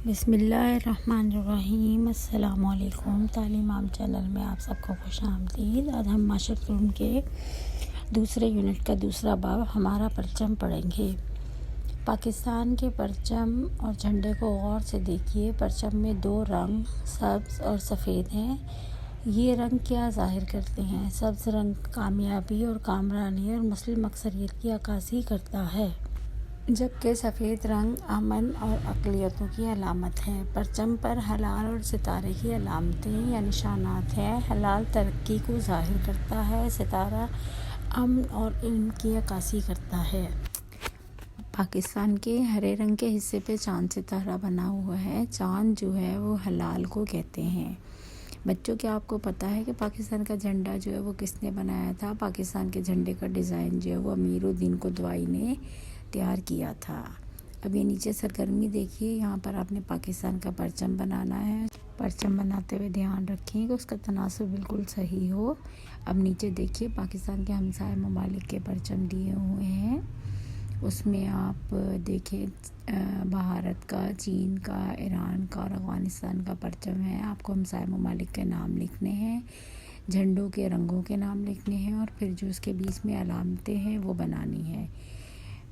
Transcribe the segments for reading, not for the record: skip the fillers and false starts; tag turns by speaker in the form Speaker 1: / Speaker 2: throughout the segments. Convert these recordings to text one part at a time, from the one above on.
Speaker 1: بسم اللہ الرحمن الرحیم۔ السلام علیکم۔ تعلیم عام چینل میں آپ سب کو خوش آمدید۔ آج ہم معاشرت علوم کے دوسرے یونٹ کا دوسرا باب ہمارا پرچم پڑھیں گے۔ پاکستان کے پرچم اور جھنڈے کو غور سے دیکھیے۔ پرچم میں دو رنگ سبز اور سفید ہیں۔ یہ رنگ کیا ظاہر کرتے ہیں؟ سبز رنگ کامیابی اور کامرانی اور مسلم اکثریت کی عکاسی کرتا ہے، جبکہ سفید رنگ امن اور اقلیتوں کی علامت ہے۔ پرچم پر ہلال اور ستارے کی علامتیں یا نشانات ہیں۔ ہلال ترقی کو ظاہر کرتا ہے، ستارہ امن اور علم کی عکاسی کرتا ہے۔ پاکستان کے ہرے رنگ کے حصے پہ چاند ستارہ بنا ہوا ہے۔ چاند جو ہے وہ ہلال کو کہتے ہیں۔ بچوں، کیا آپ کو پتہ ہے کہ پاکستان کا جھنڈا جو ہے وہ کس نے بنایا تھا؟ پاکستان کے جھنڈے کا ڈیزائن جو ہے وہ امیر الدین قدوائی نے تیار کیا تھا۔ اب یہ نیچے سرگرمی دیکھیے، یہاں پر آپ نے پاکستان کا پرچم بنانا ہے۔ پرچم بناتے ہوئے دھیان رکھیں کہ اس کا تناسب بالکل صحیح ہو۔ اب نیچے دیکھیے، پاکستان کے ہمسائے ممالک کے پرچم دیے ہوئے ہیں۔ اس میں آپ دیکھیں بھارت کا، چین کا، ایران کا اور افغانستان کا پرچم ہے۔ آپ کو ہمسائے ممالک کے نام لکھنے ہیں، جھنڈوں کے رنگوں کے نام لکھنے ہیں اور پھر جو اس کے بیچ میں علامتیں ہیں وہ بنانی ہیں۔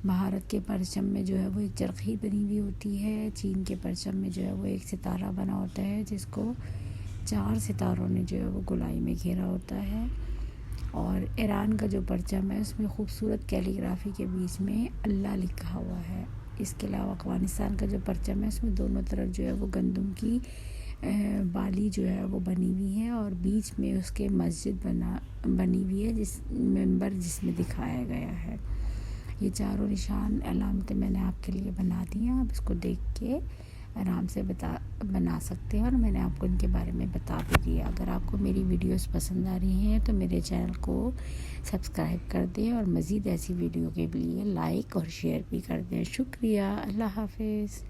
Speaker 1: بھارت کے پرچم میں جو ہے وہ ایک چرخی بنی ہوئی ہوتی ہے۔ چین کے پرچم میں جو ہے وہ ایک ستارہ بنا ہوتا ہے، جس کو 4 ستاروں نے جو ہے وہ گولائی میں گھیرا ہوتا ہے۔ اور ایران کا جو پرچم ہے اس میں خوبصورت کیلی گرافی کے بیچ میں اللہ لکھا ہوا ہے۔ اس کے علاوہ افغانستان کا جو پرچم ہے اس میں دونوں طرف جو ہے وہ گندم کی بالی جو ہے وہ بنی ہوئی ہے اور بیچ میں اس کے مسجد بنی ہوئی ہے، جس منبر جس میں دکھایا گیا ہے۔ یہ چاروں نشان علامتیں میں نے آپ کے لیے بنا دی ہیں۔ آپ اس کو دیکھ کے آرام سے بنا سکتے ہیں اور میں نے آپ کو ان کے بارے میں بتا بھی دیا۔ اگر آپ کو میری ویڈیوز پسند آ رہی ہیں تو میرے چینل کو سبسکرائب کر دیں اور مزید ایسی ویڈیو کے لیے لائک اور شیئر بھی کر دیں۔ شکریہ۔ اللہ حافظ۔